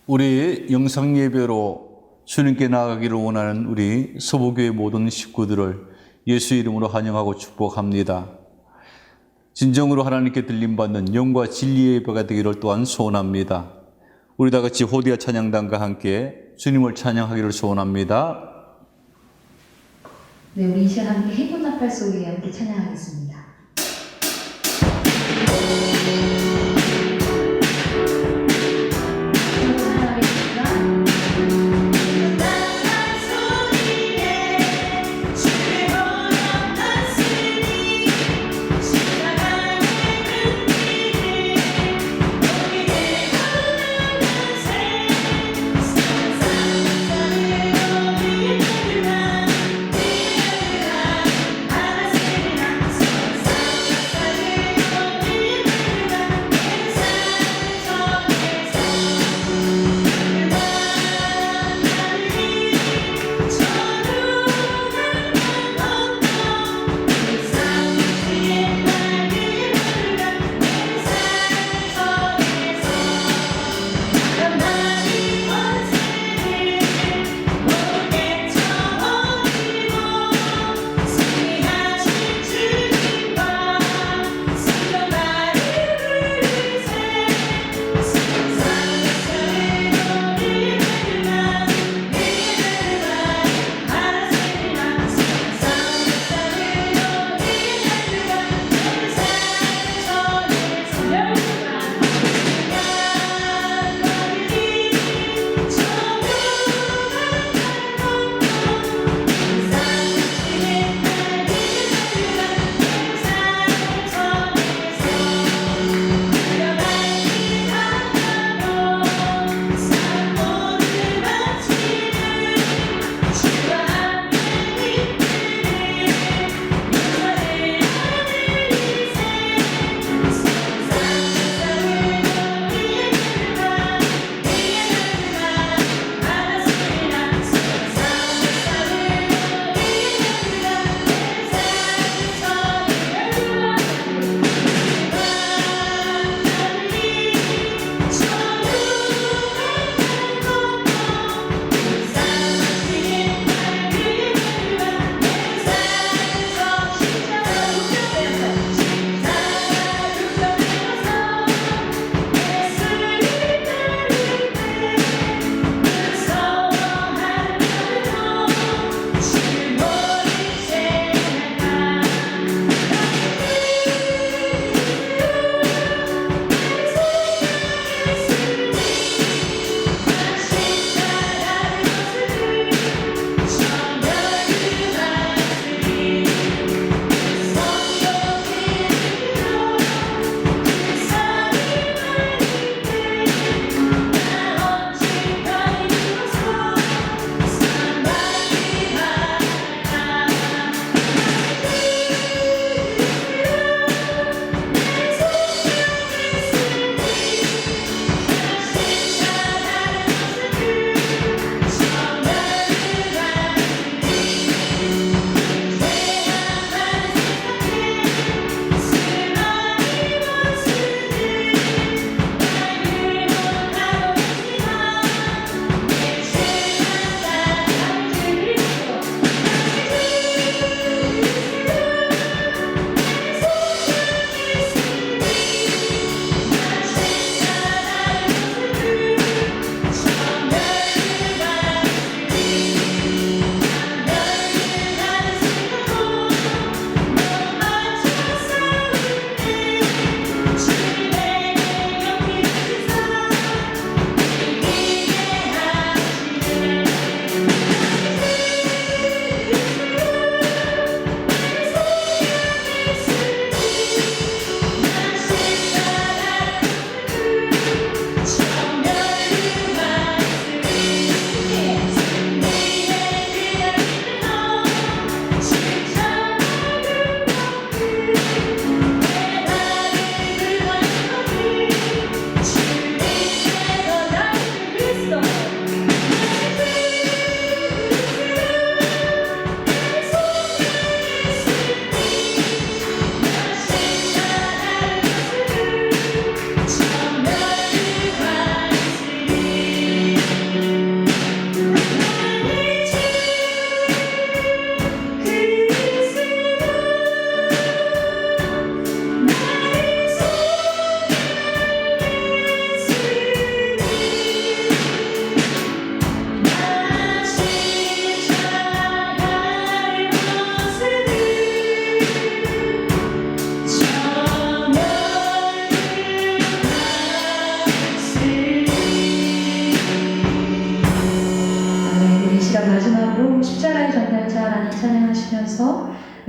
우리 영상 예배로 주님께 나아가기를 원하는 우리 서부교회 모든 식구들을 예수 이름으로 환영하고 축복합니다. 진정으로 하나님께 들림받는 영과 진리의 예배가 되기를 또한 소원합니다. 우리 다 같이 호디아 찬양단과 함께 주님을 찬양하기를 소원합니다. 네, 우리 이 시간 함께 해군 나팔 소리에 함께 찬양하겠습니다.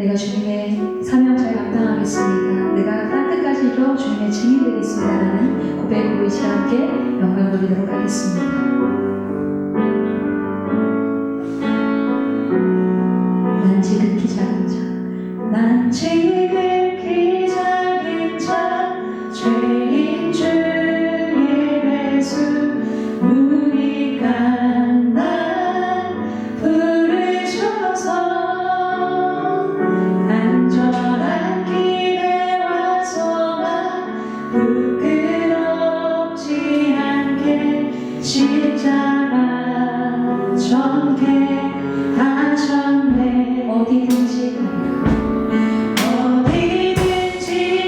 내가 주님의 사명 잘 감당하겠습니다. 내가 땅끝까지 이뤄 주님의 증인 되겠습니다라는 고백으로 이 시간 함께 영광 돌리도록 하겠습니다. 난 지극히 작은 자, 난 지극히 작은 자, 죄인 중에 배수 무익한 십자가 전개하셨네. 어디든지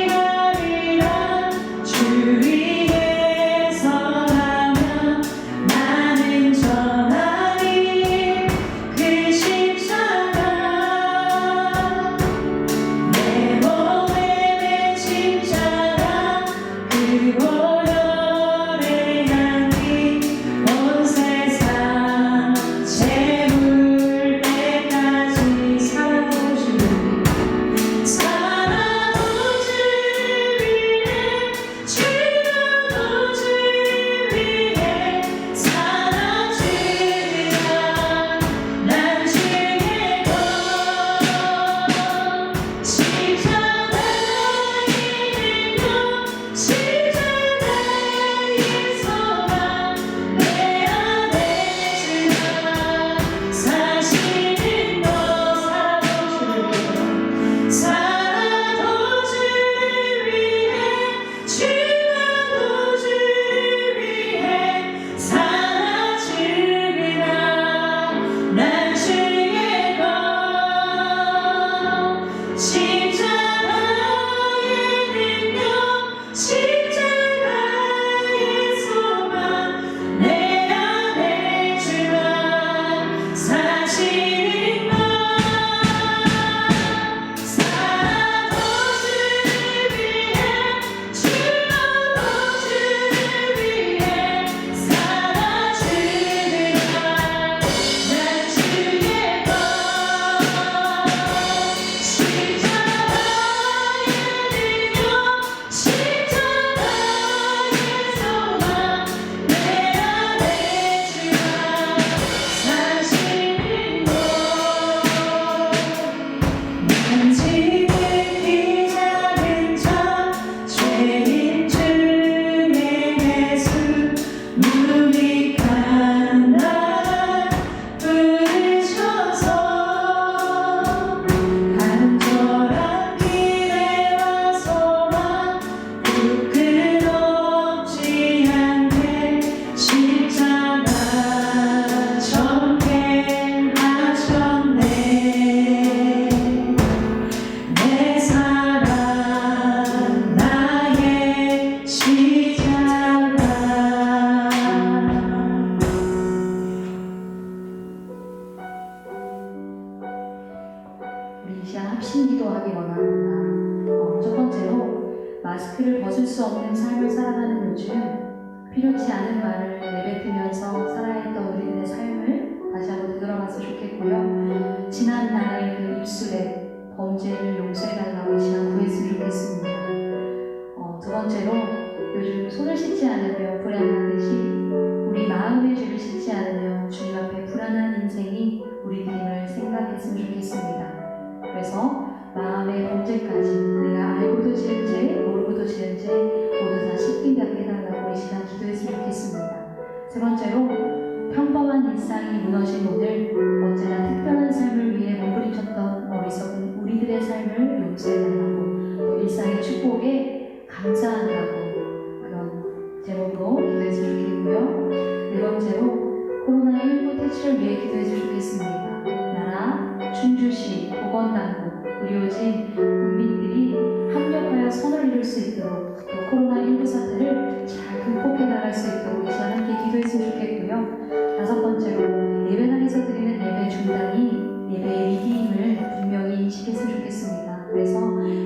가리라 주 위에 서가면 나는 전하리 그 십자가 내 몸에 맨 십자가 그 보혈의 향기 온 세상 채울 때까지 살아도주 위해 죽어도 주 위해 살아주리라. 난 주의 것 십자가의 능력 십자가의 소망 내 안에 주가 사시는 것 살아도 주 위해 죽어도 주 위해 살아주리라. 난 주의 것 십자가의 능력 십자가의 소망 내 안에 주가 사시는 것 살아도 주 위해 죽어도 주 위해 살아주리라. 난 주의 것 십자가의 능력 십자가의 소망 내 안에 주가 사시는 것. 난 지극히 작은 자 죄인 중에 배수 무익한 날 부르셔서 간절한 기대와 소망 부끄럽지 않게 십자가 전개하셨네. 내 사랑 나의 십자가. 우리 이 시간 합심기도하기 원합니다. 첫 번째로 마스크를 벗을 수 없는 삶을 살아가는 요즘 필요치 않은 말을 내뱉으면서 살아야 했던 우리들의 삶을 다시 한번 되돌아봤으면 좋겠고요. 지난 나의 그 입술에 범죄를 용서해달라고 이 시간 구했으면 좋겠습니다. 두 번째로 요즘 손을 씻지 않으며 불안하듯이 우리 마음의 죄를 씻지 않으며 주님 앞에 불안한 인생이 우리들임을 생각했으면 좋겠습니다. 그래서 마음의 범죄까지 내가 알고도 지은 죄, 모르고도 지은 죄 모두 다 씻김 받게 해달라고 이 시간 기도했으면 좋겠습니다. 세 번째로 평범한 일상이 무너진 오늘 언제나 특별한 삶을 위해 몸부림쳤던 어리석은 우리들의 삶을 용서해달라고 또 일상의 축복에 감사한다고 그런 제목으로 기도했으면 좋겠고요. 네 번째로 코로나19 퇴치를 위해 기도했으면 좋겠습니다. 나라, 충주시, 보건당국, 의료진, 국민들이 합력하여 선을 이룰 수 있도록 또 코로나19 사태를 잘 극복해 나갈 수 있도록 이 시간 함께 기도했으면 좋겠고요. 다섯 번째로 예배당에서 드리는 예배 중단이 예배의 위기임을 분명히 인식했으면 좋겠습니다. 그래서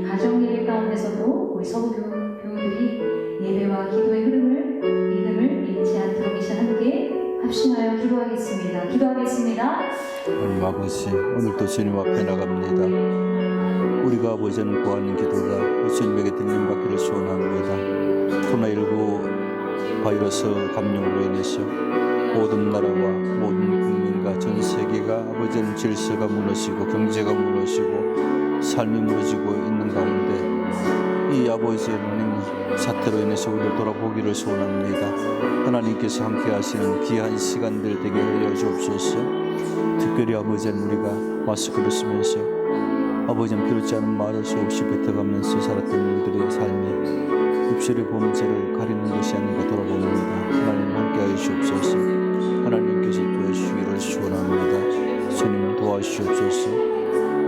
가정 예배 가운데서도 우리 서부 교우들이 예배와 기도의 리듬을 잃지 않도록 이 시간 함께 합심하여 기도하겠습니다. 기도하겠습니다. 하나님 아버지, 오늘도 주님 앞에 나갑니다. 우리가 아버지는 구하는 기도가 예수님에게 들림받기를 소원합니다. 코로나19 바이러스 감염으로 인해서 모든 나라와 모든 국민과 전 세계가 아버지는 질서가 무너지고 경제가 무너지고 삶이 무너지고 있는 가운데 이 아버지 하나님 사태로 인해서 우리를 돌아보기를 소원합니다. 하나님께서 함께 하시는 귀한 시간들 되게 하여 주옵소서. 특별히 아버지는 우리가 마스크를 쓰면서 아버지는 필요치 않은 말을 수없이 뱉어가면서 살았던 우리들의 삶이 입술의 범죄를 가리는 것이 아닌가 돌아봅니다. 하나님 함께 하여 주옵소서. 하나님께서 도와주시기를 소원합니다. 주님 도와주시옵소서.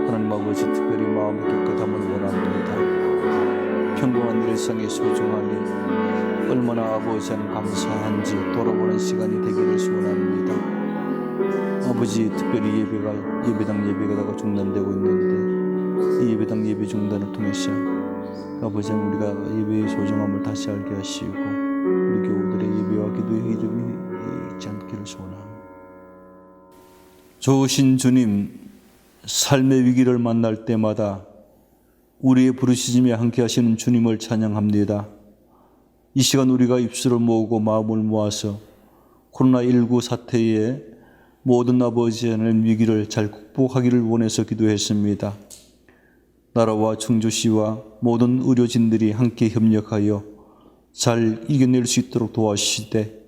하나님 아버지 특별히 마음의 깨끗함을 원합니다. 평범한 일상의 소중함이 얼마나 아버지는 감사한지 돌아보는 시간이 되기를 소원합니다. 아버지 특별히 예배당 예배가 중단되고 있는데 이 예배당 예배 중단을 통해서 아버지는 우리가 예배의 소중함을 다시 알게 하시고 우리 교우들의 예배와 기도의 이름이 잊지 않기를 소원합니다. 좋으신 주님, 삶의 위기를 만날 때마다 우리의 부르짖음에 함께 하시는 주님을 찬양합니다. 이 시간 우리가 입술을 모으고 마음을 모아서 코로나19 사태에 모든 아버지 하나님 위기를 잘 극복하기를 원해서 기도했습니다. 나라와 충주시와 모든 의료진들이 함께 협력하여 잘 이겨낼 수 있도록 도와주시되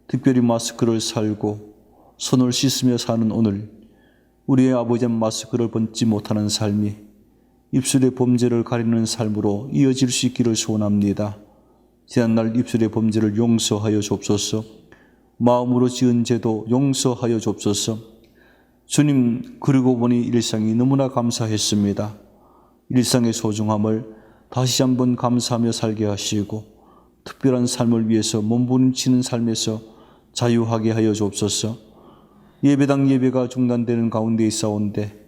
특별히 마스크를 살고 손을 씻으며 사는 오늘 우리의 아버지는 마스크를 벗지 못하는 삶이 입술의 범죄를 가리는 삶으로 이어질 수 있기를 소원합니다. 지난날 입술의 범죄를 용서하여 주옵소서. 마음으로 지은 죄도 용서하여 주옵소서. 주님, 그러고 보니 일상이 너무나 감사했습니다. 일상의 소중함을 다시 한번 감사하며 살게 하시고 특별한 삶을 위해서 몸부림치는 삶에서 자유하게 하여 주옵소서. 예배당 예배가 중단되는 가운데 있사온데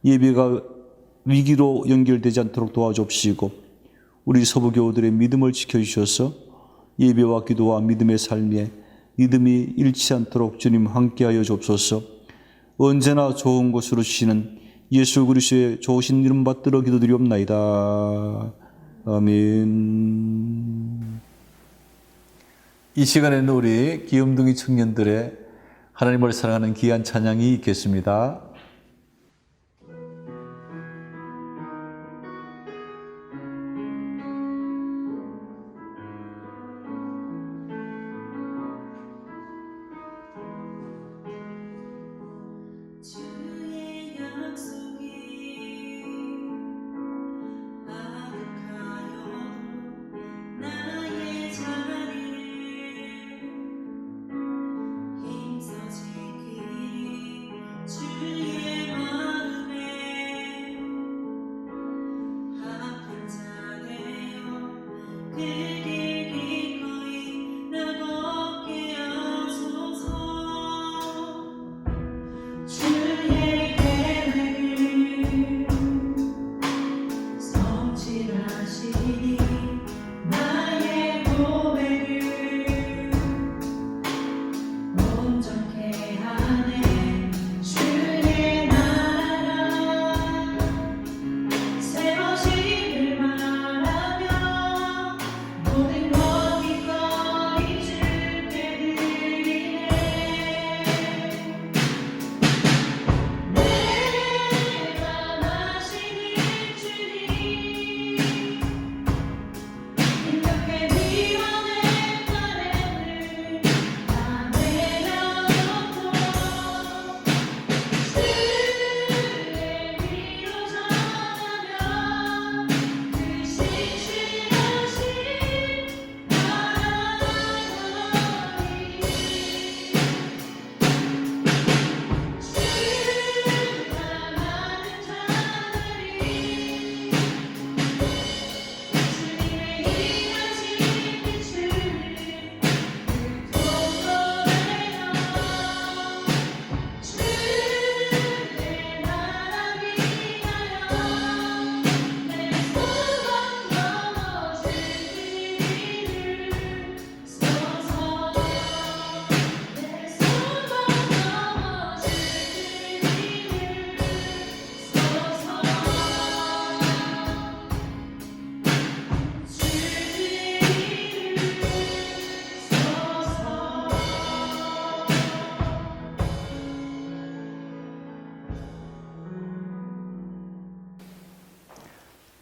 예배가 위기로 연결되지 않도록 도와주옵시고 우리 서부교우들의 믿음을 지켜주셔서 예배와 기도와 믿음의 삶에 믿음이 잃지 않도록 주님 함께하여 주옵소서. 언제나 좋은 곳으로 주시는 예수 그리스도의 좋으신 이름 받들어 기도드리옵나이다. 아멘. 이 시간에는 우리 귀염둥이 청년들의 하나님을 사랑하는 귀한 찬양이 있겠습니다.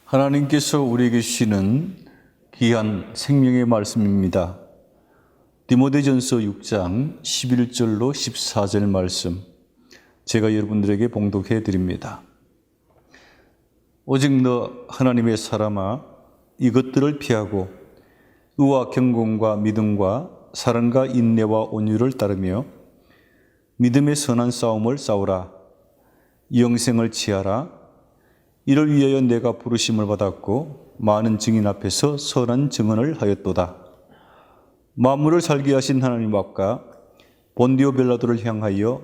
하나님께서 우리에게 주시는 귀한 생명의 말씀입니다. 디모데전서 6장 11절로 14절 말씀, 제가 여러분들에게 봉독해 드립니다. 오직 너 하나님의 사람아, 이것들을 피하고 의와 경건과 믿음과 사랑과 인내와 온유를 따르며 믿음의 선한 싸움을 싸우라. 영생을 취하라. 이를 위하여 내가 부르심을 받았고 많은 증인 앞에서 선한 증언을 하였도다. 만물을 살게 하신 하나님 앞과 본디오 빌라도를 향하여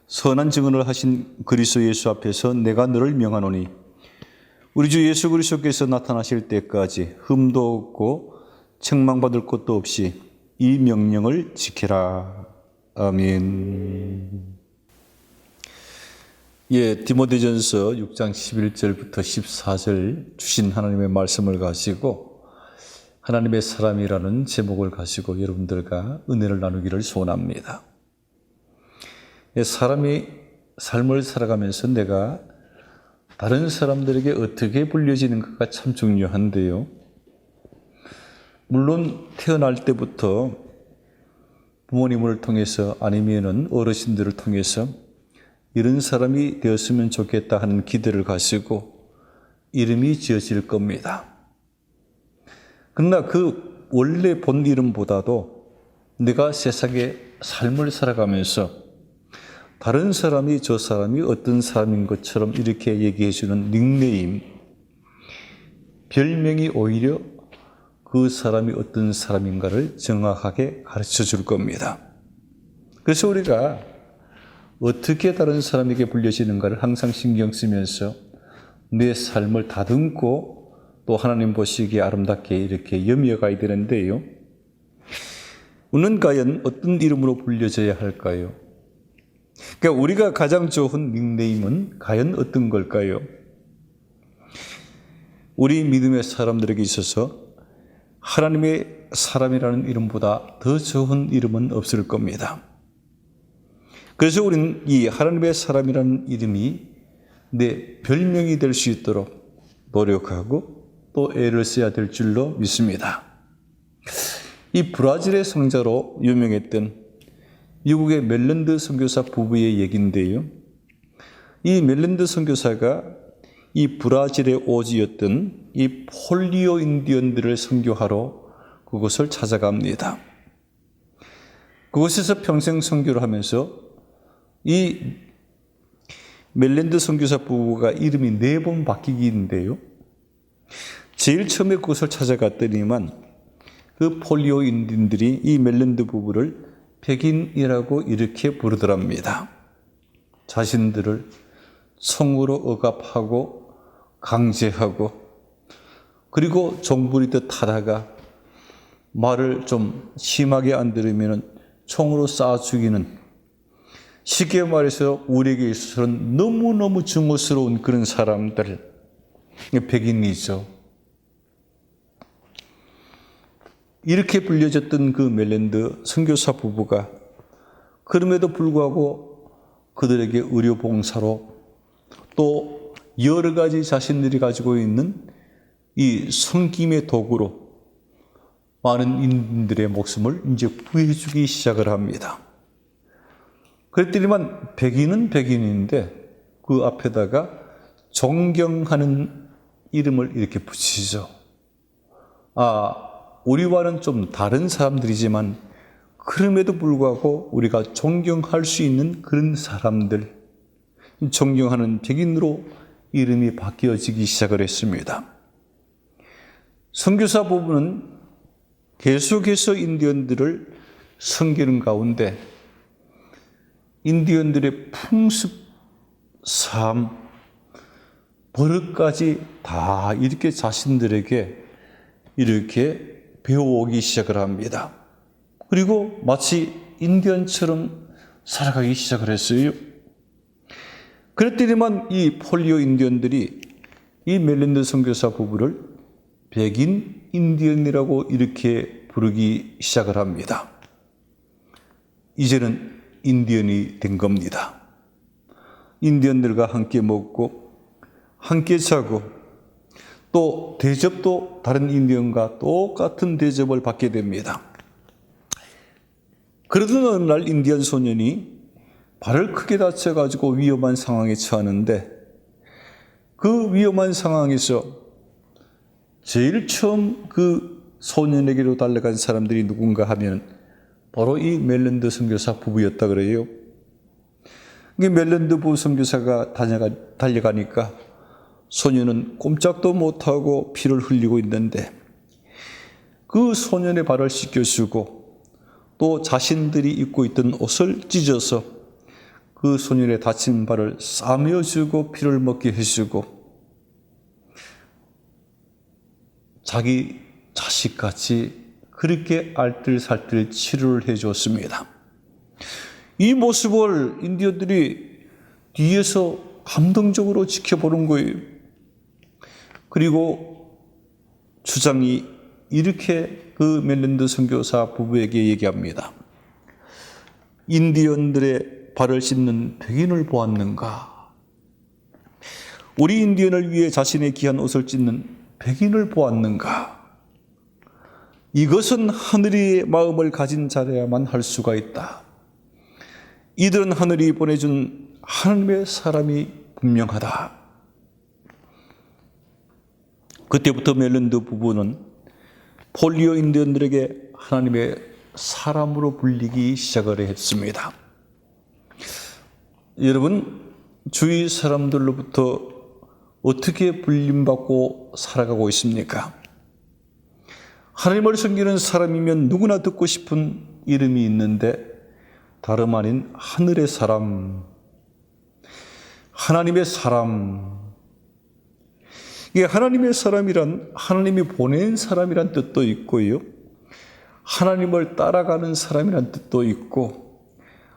선한 증언을 하신 그리스도 예수 앞에서 내가 너를 명하노니 우리 주 예수 그리스도께서 나타나실 때까지 흠도 없고 책망받을 것도 없이 이 명령을 지키라. 아멘. 디모데전서 6장 11절부터 14절 주신 하나님의 말씀을 가지고 하나님의 사람이라는 제목을 가지고 여러분들과 은혜를 나누기를 소원합니다. 사람이 삶을 살아가면서 내가 다른 사람들에게 어떻게 불려지는가가 참 중요한데요. 물론 태어날 때부터 부모님을 통해서 아니면은 어르신들을 통해서 이런 사람이 되었으면 좋겠다 하는 기대를 가지고 이름이 지어질 겁니다. 그러나 그 원래 본 이름보다도 내가 세상에 삶을 살아가면서 다른 사람이 저 사람이 어떤 사람인 것처럼 이렇게 얘기해 주는 닉네임, 별명이 오히려 그 사람이 어떤 사람인가를 정확하게 가르쳐 줄 겁니다. 그래서 우리가 어떻게 다른 사람에게 불려지는가를 항상 신경 쓰면서 내 삶을 다듬고 또 하나님 보시기에 아름답게 이렇게 여며가야 되는데요. 우리는 과연 어떤 이름으로 불려져야 할까요? 그러니까 우리가 가장 좋은 닉네임은 과연 어떤 걸까요? 우리 믿음의 사람들에게 있어서 하나님의 사람이라는 이름보다 더 좋은 이름은 없을 겁니다. 그래서 우리는 이 하나님의 사람이라는 이름이 내 별명이 될 수 있도록 노력하고 또 애를 써야 될 줄로 믿습니다. 이 브라질의 성자로 유명했던 미국의 멜랜드 선교사 부부의 얘기인데요. 이 멜랜드 선교사가 이 브라질의 오지였던 이 폴리오 인디언들을 선교하러 그곳을 찾아갑니다. 그곳에서 평생 선교를 하면서 이 멜랜드 선교사 부부가 이름이 4번 바뀌기인데요. 제일 처음에 그곳을 찾아갔더니만 그 폴리오 인디언들이 이 멜랜드 부부를 백인이라고 이렇게 부르더랍니다. 자신들을 총으로 억압하고 강제하고 그리고 종부리듯 하다가 말을 좀 심하게 안 들으면 총으로 쏴 죽이는, 쉽게 말해서 우리에게 있어서는 너무너무 증오스러운 그런 사람들, 백인이죠. 이렇게 불려졌던 그 멜랜드 선교사 부부가 그럼에도 불구하고 그들에게 의료봉사로 또 여러 가지 자신들이 가지고 있는 이 섬김의 도구로 많은 인들의 목숨을 이제 구해주기 시작을 합니다. 그랬더니만 백인은 백인인데 그 앞에다가 존경하는 이름을 이렇게 붙이죠. 우리와는 좀 다른 사람들이지만 그럼에도 불구하고 우리가 존경할 수 있는 그런 사람들, 존경하는 백인으로 이름이 바뀌어지기 시작을 했습니다. 선교사 부부는 계속해서 인디언들을 섬기는 가운데 인디언들의 풍습, 삶, 버릇까지 다 이렇게 자신들에게 이렇게 배워오기 시작을 합니다. 그리고 마치 인디언처럼 살아가기 시작을 했어요. 그랬더니만 이 폴리오 인디언들이 이 멜랜드 선교사 부부를 백인 인디언이라고 이렇게 부르기 시작을 합니다. 이제는 인디언이 된 겁니다. 인디언들과 함께 먹고 함께 자고 또 대접도 다른 인디언과 똑같은 대접을 받게 됩니다. 그러던 어느 날 인디언 소년이 발을 크게 다쳐가지고 위험한 상황에 처하는데, 그 위험한 상황에서 제일 처음 그 소년에게로 달려간 사람들이 누군가 하면 바로 이 멜랜드 선교사 부부였다 그래요. 이 멜랜드 부부 선교사가 달려가니까 소년은 꼼짝도 못하고 피를 흘리고 있는데, 그 소년의 발을 씻겨주고 또 자신들이 입고 있던 옷을 찢어서 그 소년의 다친 발을 싸매어주고 피를 먹게 해주고 자기 자식같이 그렇게 알뜰살뜰 치료를 해줬습니다. 이 모습을 인디언들이 뒤에서 감동적으로 지켜보는 거예요. 그리고 주장이 이렇게 그 멜랜드 선교사 부부에게 얘기합니다. 인디언들의 발을 씻는 백인을 보았는가? 우리 인디언을 위해 자신의 귀한 옷을 찢는 백인을 보았는가? 이것은 하늘의 마음을 가진 자라야만 할 수가 있다. 이들은 하늘이 보내준 하나님의 사람이 분명하다. 그때부터 멜랜드 부부는 폴리오 인디언들에게 하나님의 사람으로 불리기 시작을 했습니다. 여러분, 주위 사람들로부터 어떻게 불림받고 살아가고 있습니까? 하나님을 섬기는 사람이면 누구나 듣고 싶은 이름이 있는데 다름 아닌 하늘의 사람, 하나님의 사람. 이게 하나님의 사람이란 하나님이 보낸 사람이란 뜻도 있고요, 하나님을 따라가는 사람이란 뜻도 있고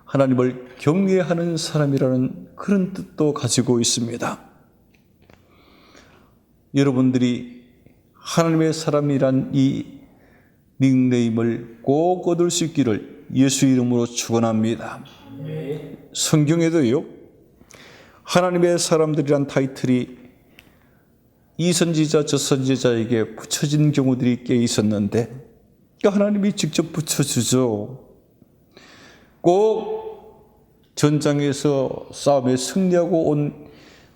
하나님을 경외하는 사람이라는 그런 뜻도 가지고 있습니다. 여러분들이 하나님의 사람이란 이 닉네임을 꼭 얻을 수 있기를 예수 이름으로 축원합니다. 성경에도요, 하나님의 사람들이란 타이틀이 이 선지자 저 선지자에게 붙여진 경우들이 꽤 있었는데 하나님이 직접 붙여주죠. 꼭 전장에서 싸움에 승리하고 온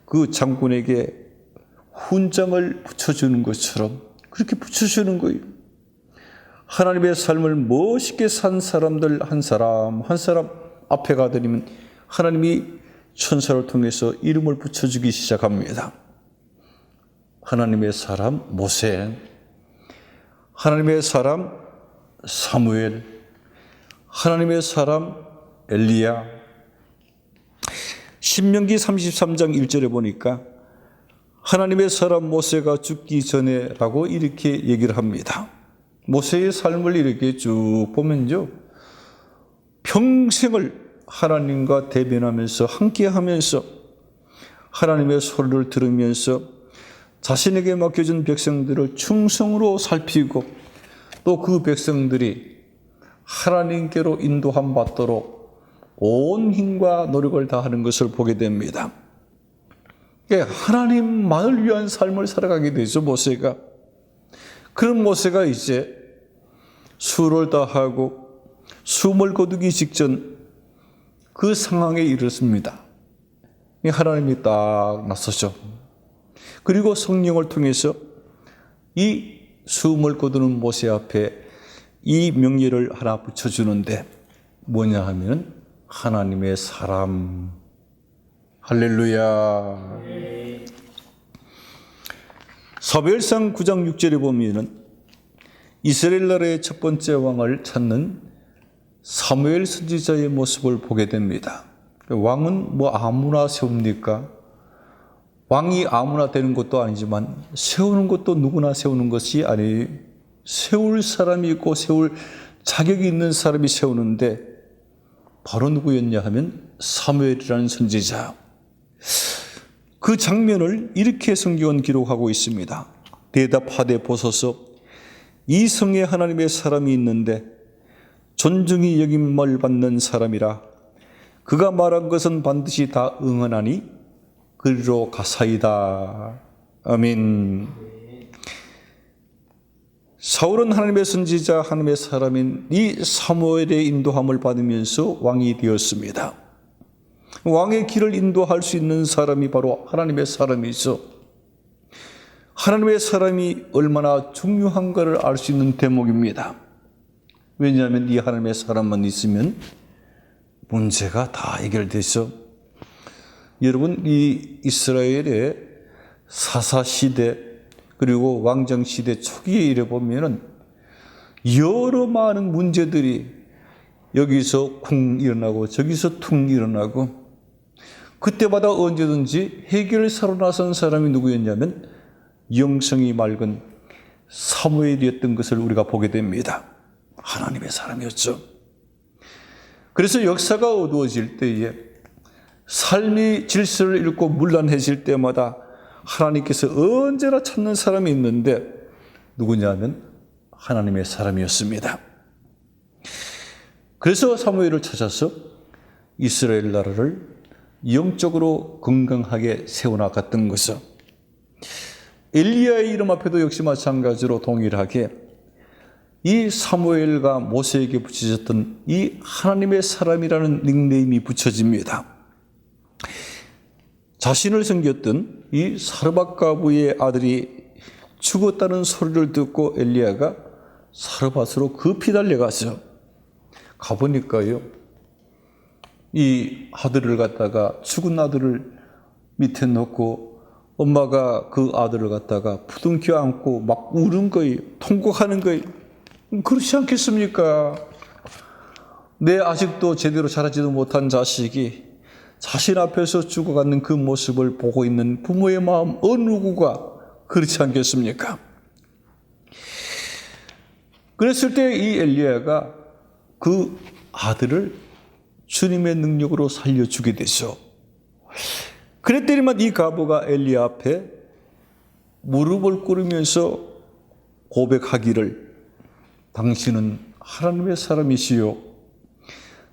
그 장군에게 훈장을 붙여주는 것처럼 그렇게 붙여주는 거예요. 하나님의 삶을 멋있게 산 사람들 한 사람 한 사람 앞에 가더니면 하나님이 천사를 통해서 이름을 붙여주기 시작합니다. 하나님의 사람 모세, 하나님의 사람 사무엘, 하나님의 사람 엘리야. 신명기 33장 1절에 보니까 하나님의 사람 모세가 죽기 전에라고 이렇게 얘기를 합니다. 모세의 삶을 이렇게 쭉 보면요, 평생을 하나님과 대면하면서 함께하면서 하나님의 소리를 들으면서 자신에게 맡겨준 백성들을 충성으로 살피고 또 그 백성들이 하나님께로 인도함 받도록 온 힘과 노력을 다하는 것을 보게 됩니다. 하나님만을 위한 삶을 살아가게 되죠, 모세가. 그런 모세가 이제 수를 다하고 숨을 거두기 직전 그 상황에 이르렀습니다. 하나님이 딱 나서죠. 그리고 성령을 통해서 이 숨을 거두는 모세 앞에 이 명예를 하나 붙여주는데 뭐냐 하면 하나님의 사람. 할렐루야. 사무엘상 9장 6절에 보면은 이스라엘 나라의 첫 번째 왕을 찾는 사무엘 선지자의 모습을 보게 됩니다. 왕은 뭐 아무나 세웁니까? 왕이 아무나 되는 것도 아니지만 세우는 것도 누구나 세우는 것이 아니에요. 세울 사람이 있고 세울 자격이 있는 사람이 세우는데 바로 누구였냐 하면 사무엘이라는 선지자. 그 장면을 이렇게 성경은 기록하고 있습니다. 대답하되 보소서, 이 성에 하나님의 사람이 있는데 존중이 여김을 받는 사람이라. 그가 말한 것은 반드시 다 응하나니 그리로 가사이다. 아멘. 사울은 하나님의 선지자, 하나님의 사람인 이 사무엘의 인도함을 받으면서 왕이 되었습니다. 왕의 길을 인도할 수 있는 사람이 바로 하나님의 사람이죠. 하나님의 사람이 얼마나 중요한가를 알 수 있는 대목입니다. 왜냐하면 이 하나님의 사람만 있으면 문제가 다 해결되죠. 여러분, 이 이스라엘의 사사시대 그리고 왕정시대 초기에 이래 보면은 여러 많은 문제들이 여기서 쿵 일어나고 저기서 퉁 일어나고, 그때마다 언제든지 해결사로 나선 사람이 누구였냐면 영성이 맑은 사무엘이었던 것을 우리가 보게 됩니다. 하나님의 사람이었죠. 그래서 역사가 어두워질 때에, 삶이 질서를 잃고 문란해질 때마다 하나님께서 언제나 찾는 사람이 있는데 누구냐면 하나님의 사람이었습니다. 그래서 사무엘을 찾아서 이스라엘 나라를 영적으로 건강하게 세워나갔던 것은, 엘리야의 이름 앞에도 역시 마찬가지로 동일하게 이 사무엘과 모세에게 붙여졌던 이 하나님의 사람이라는 닉네임이 붙여집니다. 자신을 섬겼던 이 사르밧가부의 아들이 죽었다는 소리를 듣고 엘리야가 사르밧으로 급히 달려가서 가보니까요, 이 아들을 갖다가, 죽은 아들을 밑에 놓고 엄마가 그 아들을 갖다가 부둥켜 안고 막 우는 거예요. 통곡하는 거예요. 그렇지 않겠습니까? 내 아직도 제대로 자라지도 못한 자식이 자신 앞에서 죽어가는 그 모습을 보고 있는 부모의 마음 어느 누구가 그렇지 않겠습니까? 그랬을 때 이 엘리야가 그 아들을 주님의 능력으로 살려주게 되죠. 그랬더니만 이 가부가 엘리야 앞에 무릎을 꿇으면서 고백하기를, 당신은 하나님의 사람이시요,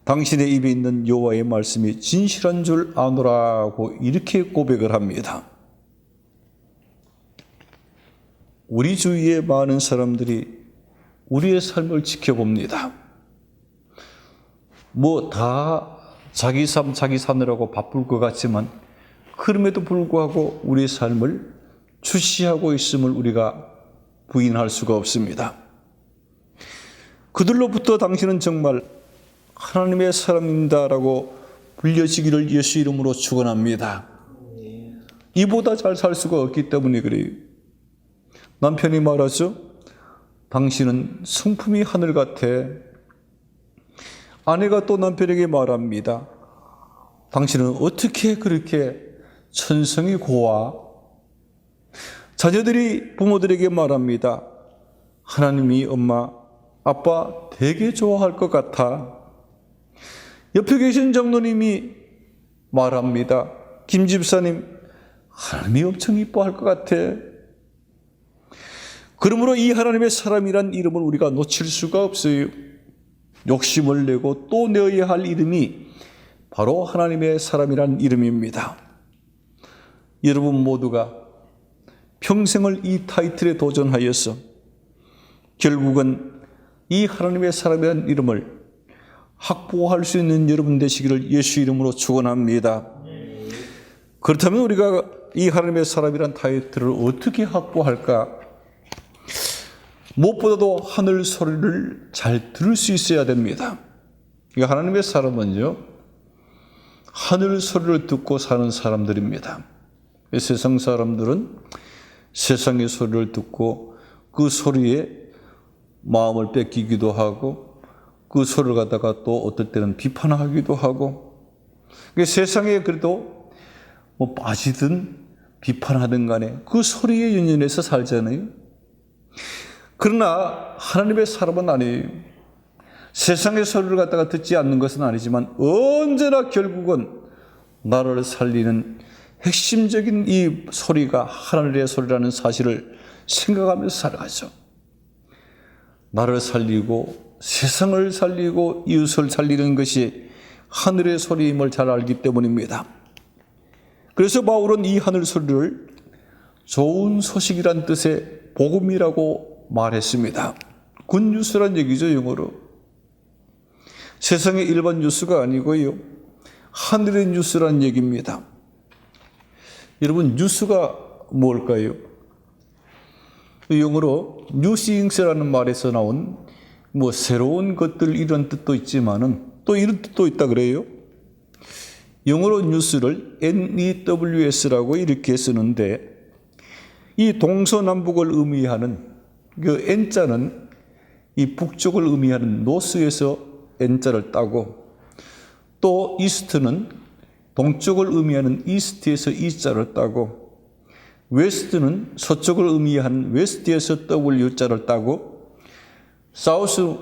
당신의 입에 있는 여호와의 말씀이 진실한 줄 아노라고 이렇게 고백을 합니다. 우리 주위에 많은 사람들이 우리의 삶을 지켜봅니다. 뭐 다 자기 삶 자기 사느라고 바쁠 것 같지만 그럼에도 불구하고 우리의 삶을 주시하고 있음을 우리가 부인할 수가 없습니다. 그들로부터 당신은 정말 하나님의 사람입니다라고 불려지기를 예수 이름으로 축원합니다. 이보다 잘 살 수가 없기 때문에 그래요. 남편이 말하죠. 당신은 성품이 하늘 같아. 아내가 또 남편에게 말합니다. 당신은 어떻게 그렇게 천성이 고와? 자녀들이 부모들에게 말합니다. 하나님이 엄마, 아빠 되게 좋아할 것 같아. 옆에 계신 장로님이 말합니다. 김 집사님, 하나님이 엄청 이뻐할 것 같아. 그러므로 이 하나님의 사람이란 이름을 우리가 놓칠 수가 없어요. 욕심을 내고 또 내어야 할 이름이 바로 하나님의 사람이란 이름입니다. 여러분 모두가 평생을 이 타이틀에 도전하여서 결국은 이 하나님의 사람이란 이름을 확보할 수 있는 여러분 되시기를 예수 이름으로 축원합니다. 그렇다면 우리가 이 하나님의 사람이란 타이틀을 어떻게 확보할까? 무엇보다도 하늘 소리를 잘 들을 수 있어야 됩니다. 하나님의 사람은요, 하늘 소리를 듣고 사는 사람들입니다. 세상 사람들은 세상의 소리를 듣고 그 소리에 마음을 뺏기기도 하고 그 소리를 갖다가 또 어떨 때는 비판하기도 하고, 세상에 그래도 뭐 빠지든 비판하든 간에 그 소리에 연연해서 살잖아요. 그러나 하나님의 사람은 아니에요. 세상의 소리를 갖다가 듣지 않는 것은 아니지만 언제나 결국은 나를 살리는 핵심적인 이 소리가 하늘의 소리라는 사실을 생각하면서 살아가죠. 나를 살리고 세상을 살리고 이웃을 살리는 것이 하늘의 소리임을 잘 알기 때문입니다. 그래서 바울은 이 하늘 소리를 좋은 소식이란 뜻의 복음이라고 말했습니다. 굿뉴스란 얘기죠, 영어로. 세상의 일반 뉴스가 아니고요, 하늘의 뉴스란 얘기입니다. 여러분, 뉴스가 뭘까요? 영어로 뉴싱스라는 말에서 나온 새로운 것들, 이런 뜻도 있지만은 또 이런 뜻도 있다 그래요. 영어로 뉴스를 NEWS라고 이렇게 쓰는데, 이 동서남북을 의미하는 그 N자는 이 북쪽을 의미하는 노스에서 N자를 따고, 또 이스트는 동쪽을 의미하는 이스트에서 E자를 따고, 웨스트는 서쪽을 의미하는 웨스트에서 W자를 따고, 사우스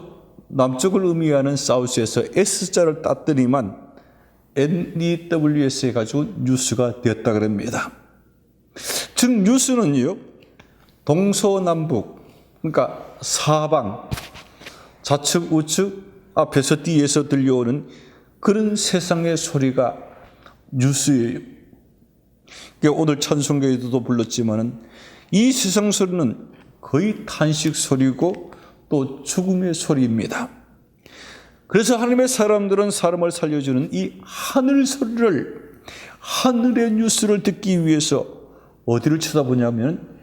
남쪽을 의미하는 사우스에서 S자를 땄더니만 NEWS 해가지고 뉴스가 되었다 그럽니다. 즉 뉴스는요, 동서남북, 그러니까 사방, 좌측 우측, 앞에서 뒤에서 들려오는 그런 세상의 소리가 뉴스예요. 오늘 찬송가에도 불렀지만은 이 세상 소리는 거의 탄식 소리고 또 죽음의 소리입니다. 그래서 하나님의 사람들은 사람을 살려주는 이 하늘 소리를, 하늘의 뉴스를 듣기 위해서 어디를 쳐다보냐면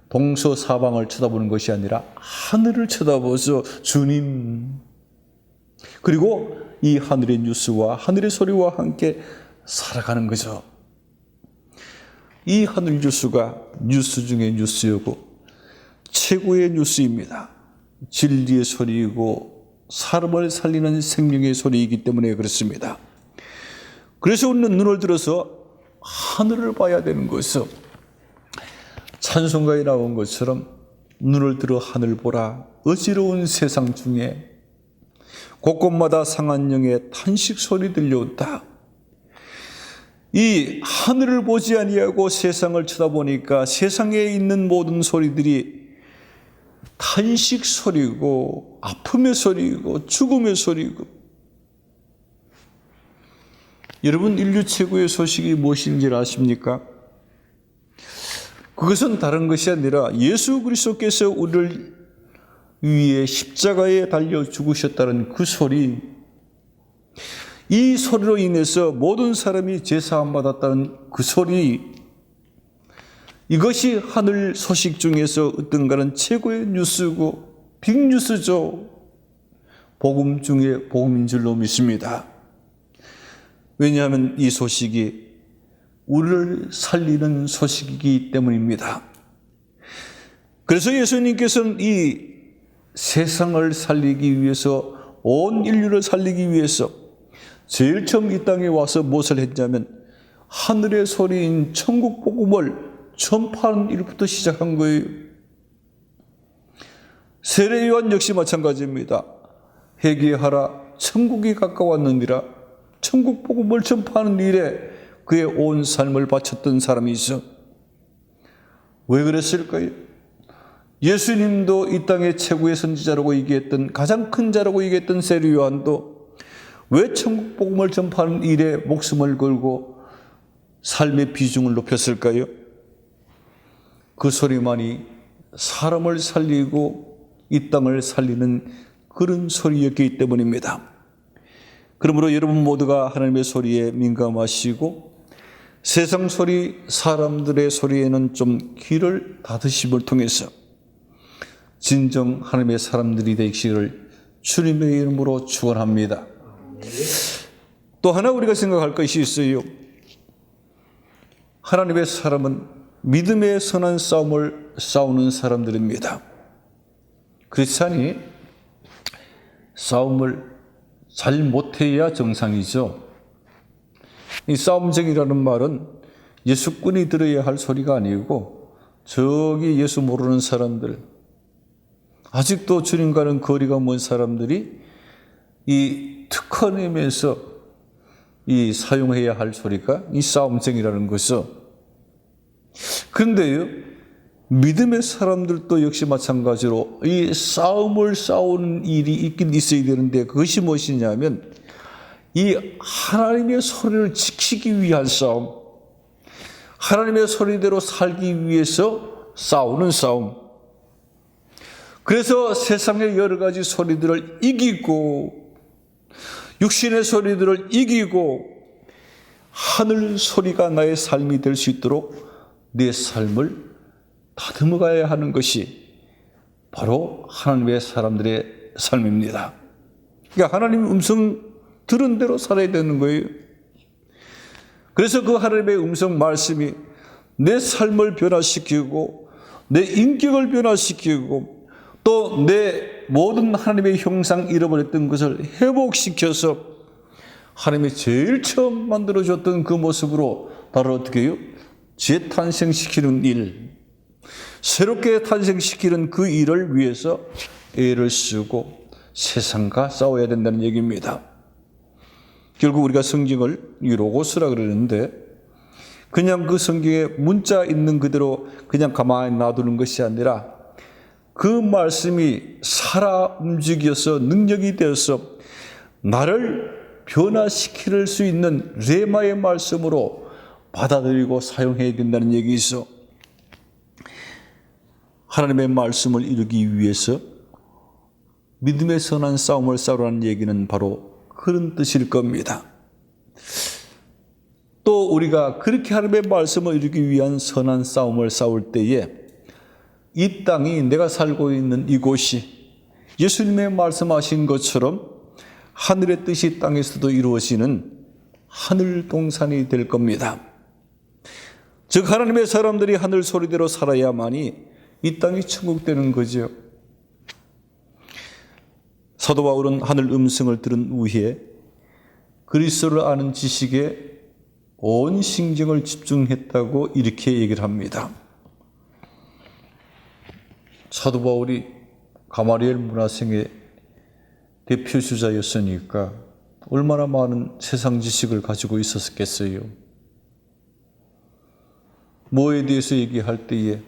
동서사방을 쳐다보는 것이 아니라 하늘을 쳐다보서 주님, 그리고 이 하늘의 뉴스와 하늘의 소리와 함께 살아가는 거죠. 이 하늘 뉴스가 뉴스 중에 뉴스이고 최고의 뉴스입니다. 진리의 소리이고 사람을 살리는 생명의 소리이기 때문에 그렇습니다. 그래서 우리는 눈을 들어서 하늘을 봐야 되는 것이죠. 찬송가에 나온 것처럼 눈을 들어 하늘 보라. 어지러운 세상 중에 곳곳마다 상한 영의 탄식 소리 들려온다. 이 하늘을 보지 아니하고 세상을 쳐다보니까 세상에 있는 모든 소리들이 탄식 소리고 아픔의 소리고 죽음의 소리고. 여러분, 인류 최고의 소식이 무엇인지 아십니까? 그것은 다른 것이 아니라 예수 그리스도께서 우리를 위해 십자가에 달려 죽으셨다는 그 소리, 이 소리로 인해서 모든 사람이 죄사함 받았다는 그 소리, 이것이 하늘 소식 중에서 어떤가는 최고의 뉴스고 빅뉴스죠. 복음 중에 복음인 줄로 믿습니다. 왜냐하면 이 소식이 우리를 살리는 소식이기 때문입니다. 그래서 예수님께서는 이 세상을 살리기 위해서, 온 인류를 살리기 위해서 제일 처음 이 땅에 와서 무엇을 했냐면 하늘의 소리인 천국 복음을 전파하는 일부터 시작한 거예요. 세례 요한 역시 마찬가지입니다. 회개하라, 천국이 가까웠느니라. 천국 복음을 전파하는 일에 그의 온 삶을 바쳤던 사람이 있어. 왜 그랬을까요? 예수님도 이 땅의 최고의 선지자라고 얘기했던, 가장 큰 자라고 얘기했던 세례 요한도 왜 천국 복음을 전파하는 일에 목숨을 걸고 삶의 비중을 높였을까요? 그 소리만이 사람을 살리고 이 땅을 살리는 그런 소리였기 때문입니다. 그러므로 여러분 모두가 하나님의 소리에 민감하시고 세상 소리, 사람들의 소리에는 좀 귀를 닫으심을 통해서 진정 하나님의 사람들이 되시기를 주님의 이름으로 축원합니다. 또 하나 우리가 생각할 것이 있어요. 하나님의 사람은 믿음의 선한 싸움을 싸우는 사람들입니다. 크리스찬이 싸움을 잘 못해야 정상이죠. 이 싸움쟁이라는 말은 예수꾼이 들어야 할 소리가 아니고 저기 예수 모르는 사람들, 아직도 주님과는 거리가 먼 사람들이 이 특허내면서 이 사용해야 할 소리가 이 싸움쟁이라는 것이죠. 그런데요, 믿음의 사람들도 역시 마찬가지로 이 싸움을 싸우는 일이 있긴 있어야 되는데, 그것이 무엇이냐면 이 하나님의 소리를 지키기 위한 싸움, 하나님의 소리대로 살기 위해서 싸우는 싸움. 그래서 세상의 여러 가지 소리들을 이기고 육신의 소리들을 이기고 하늘 소리가 나의 삶이 될 수 있도록 내 삶을 다듬어 가야 하는 것이 바로 하나님의 사람들의 삶입니다. 그러니까 하나님의 음성 들은 대로 살아야 되는 거예요. 그래서 그 하나님의 음성 말씀이 내 삶을 변화시키고 내 인격을 변화시키고 또 내 모든 하나님의 형상 잃어버렸던 것을 회복시켜서 하나님이 제일 처음 만들어줬던 그 모습으로 나를 어떻게 해요? 재탄생시키는 일, 새롭게 탄생시키는 그 일을 위해서 애를 쓰고 세상과 싸워야 된다는 얘기입니다. 결국 우리가 성경을 로고스라 그러는데 그냥 그 성경에 문자 있는 그대로 그냥 가만히 놔두는 것이 아니라 그 말씀이 살아 움직여서 능력이 되어서 나를 변화시킬 수 있는 레마의 말씀으로 받아들이고 사용해야 된다는 얘기이죠. 하나님의 말씀을 이루기 위해서 믿음의 선한 싸움을 싸우라는 얘기는 바로 그런 뜻일 겁니다. 또 우리가 그렇게 하나님의 말씀을 이루기 위한 선한 싸움을 싸울 때에 이 땅이 내가 살고 있는 이곳이 예수님의 말씀하신 것처럼 하늘의 뜻이 땅에서도 이루어지는 하늘 동산이 될 겁니다. 즉 하나님의 사람들이 하늘 소리대로 살아야만이 이 땅이 천국 되는 거죠. 사도 바울은 하늘 음성을 들은 후에 그리스도를 아는 지식에 온 신경을 집중했다고 이렇게 얘기를 합니다. 사도 바울이 가마리엘 문화생의 대표주자였으니까 얼마나 많은 세상 지식을 가지고 있었겠어요. 뭐에 대해서 얘기할 때에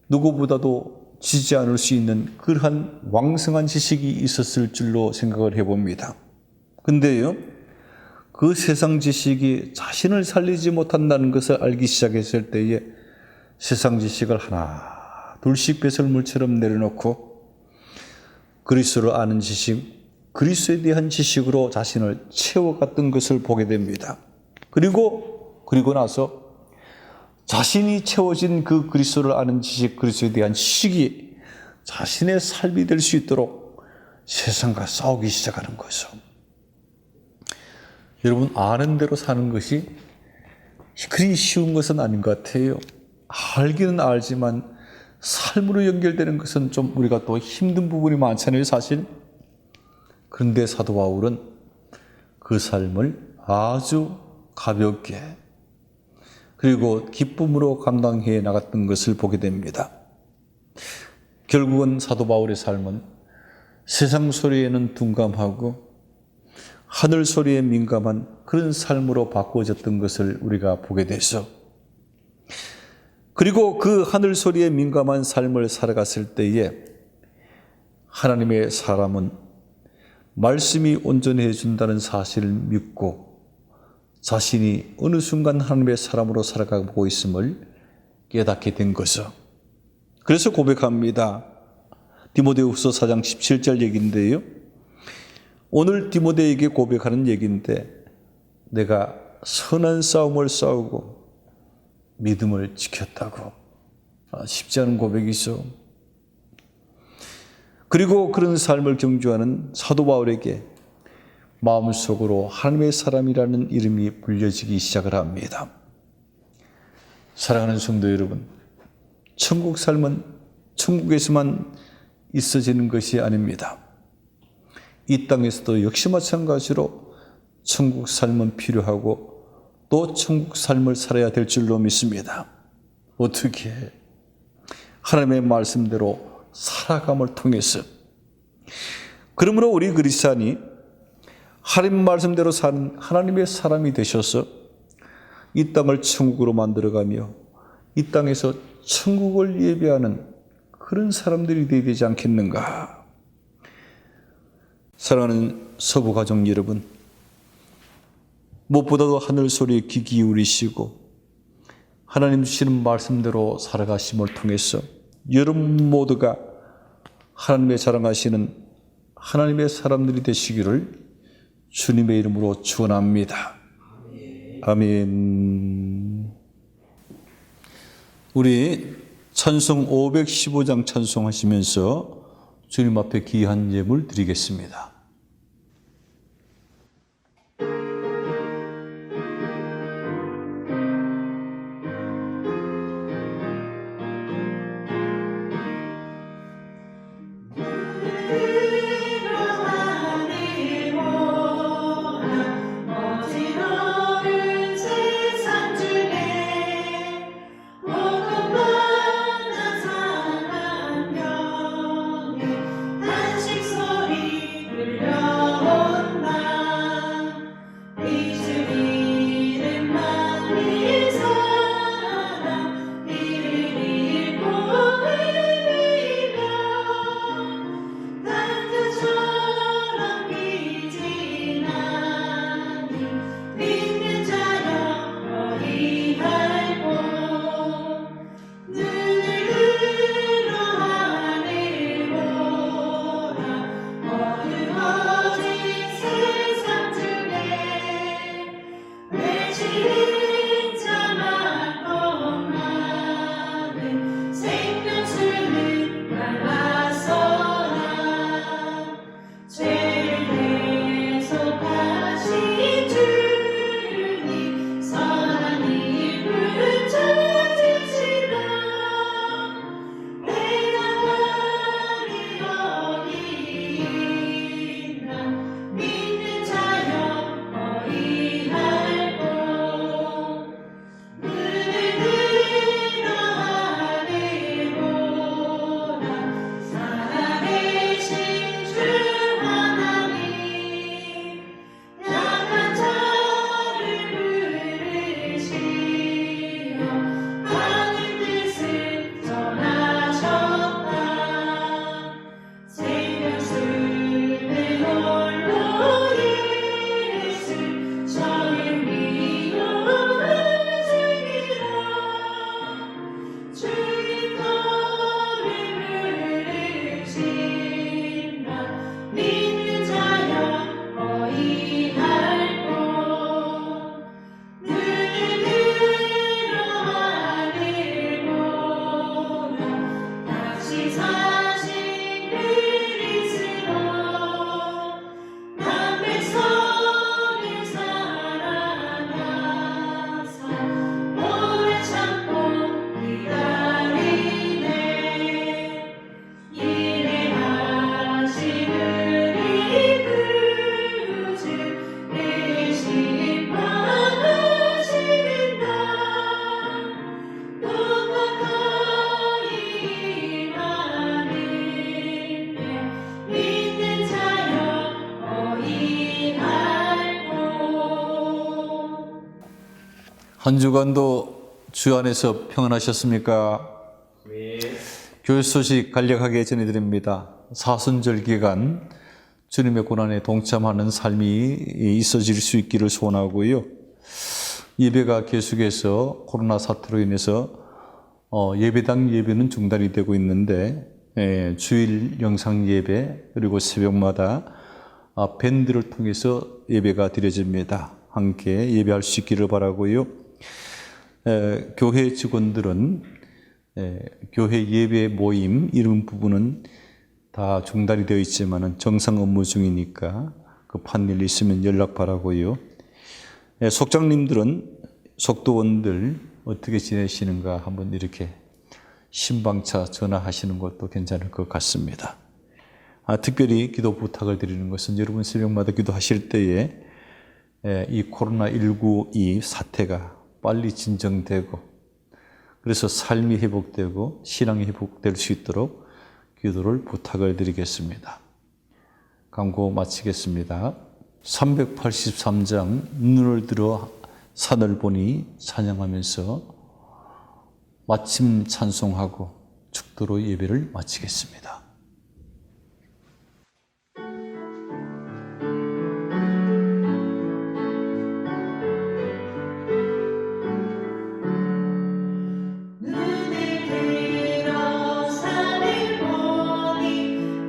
누구보다도 지지 않을 수 있는 그러한 왕성한 지식이 있었을 줄로 생각을 해봅니다. 근데요, 그 세상 지식이 자신을 살리지 못한다는 것을 알기 시작했을 때에 세상 지식을 하나 둘씩 배설물처럼 내려놓고 그리스도를 아는 지식, 그리스도에 대한 지식으로 자신을 채워갔던 것을 보게 됩니다. 그리고 나서 자신이 채워진 그 그리스도를 아는 지식, 그리스도에 대한 지식이 자신의 삶이 될 수 있도록 세상과 싸우기 시작하는 거죠. 여러분, 아는 대로 사는 것이 그리 쉬운 것은 아닌 것 같아요. 알기는 알지만 삶으로 연결되는 것은 좀 우리가 또 힘든 부분이 많잖아요, 사실. 그런데 사도 바울은 그 삶을 아주 가볍게 그리고 기쁨으로 감당해 나갔던 것을 보게 됩니다. 결국은 사도 바울의 삶은 세상 소리에는 둔감하고 하늘 소리에 민감한 그런 삶으로 바꿔졌던 것을 우리가 보게 되죠. 그리고 그 하늘 소리에 민감한 삶을 살아갔을 때에 하나님의 사람은 말씀이 온전해 준다는 사실을 믿고 자신이 어느 순간 하나님의 사람으로 살아가고 있음을 깨닫게 된 거죠. 그래서 고백합니다. 디모데후서 4장 17절 얘기인데요. 오늘 디모데에게 고백하는 얘기인데 내가 선한 싸움을 싸우고 믿음을 지켰다고. 쉽지 않은 고백이죠. 그리고 그런 삶을 경주하는 사도 바울에게 마음속으로 하나님의 사람이라는 이름이 불려지기 시작을 합니다. 사랑하는 성도 여러분, 천국 삶은 천국에서만 있어지는 것이 아닙니다. 이 땅에서도 역시 마찬가지로 천국 삶은 필요하고 또 천국 삶을 살아야 될 줄로 믿습니다. 어떻게? 하나님의 말씀대로 살아감을 통해서. 그러므로 우리 그리스도인이 하나님 말씀대로 사는 하나님의 사람이 되셔서 이 땅을 천국으로 만들어가며 이 땅에서 천국을 예배하는 그런 사람들이 되어야 되지 않겠는가. 사랑하는 서부가족 여러분, 무엇보다도 하늘 소리에 귀 기울이시고 하나님 주시는 말씀대로 살아가심을 통해서 여러분 모두가 하나님의 자랑하시는 하나님의 사람들이 되시기를 주님의 이름으로 축원합니다. 아멘. 우리 찬송 515장 찬송하시면서 주님 앞에 귀한 예물 드리겠습니다. 한 주간도 주 안에서 평안하셨습니까? 네. 교회 소식 간략하게 전해드립니다. 사순절 기간 주님의 고난에 동참하는 삶이 있어질 수 있기를 소원하고요. 예배가 계속해서 코로나 사태로 인해서 예배당 예배는 중단이 되고 있는데 주일 영상 예배 그리고 새벽마다 밴드를 통해서 예배가 드려집니다. 함께 예배할 수 있기를 바라고요. 교회 직원들은 교회 예배 모임 이런 부분은 다 중단이 되어 있지만 정상 업무 중이니까 급한 일 있으면 연락 바라고요. 속장님들은 속도원들 어떻게 지내시는가 한번 이렇게 신방차 전화하시는 것도 괜찮을 것 같습니다. 특별히 기도 부탁을 드리는 것은 여러분 새벽마다 기도하실 때에 이 코로나19 이 사태가 빨리 진정되고 그래서 삶이 회복되고 신앙이 회복될 수 있도록 기도를 부탁을 드리겠습니다. 광고 마치겠습니다. 383장 눈을 들어 산을 보니 찬양하면서 마침 찬송하고 축도로 예배를 마치겠습니다. 눈을 들어 산을 보니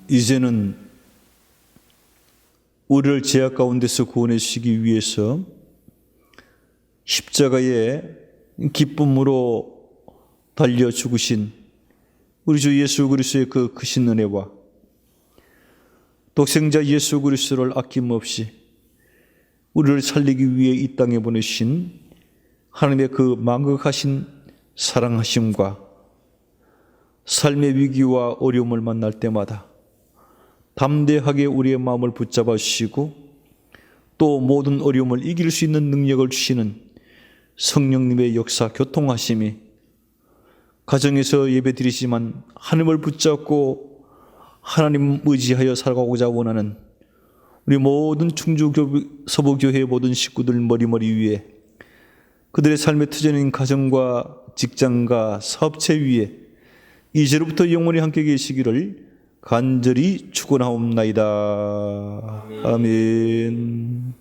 이제는 우리를 죄악 가운데서 구원해 주시기 위해서 십자가에 기쁨으로 달려 죽으신 우리 주 예수 그리스도의 그 크신 은혜와 독생자 예수 그리스도를 아낌없이 우리를 살리기 위해 이 땅에 보내신 하나님의 그 망극하신 사랑하심과 삶의 위기와 어려움을 만날 때마다 담대하게 우리의 마음을 붙잡아 주시고 또 모든 어려움을 이길 수 있는 능력을 주시는 성령님의 역사 교통하심이 가정에서 예배 드리지만 하나님을 붙잡고 하나님 의지하여 살아가고자 원하는 우리 모든 서부교회의 모든 식구들 머리머리 위에 그들의 삶의 터전인 가정과 직장과 사업체 위에 이제로부터 영원히 함께 계시기를 간절히 축원하옵나이다. 아멘.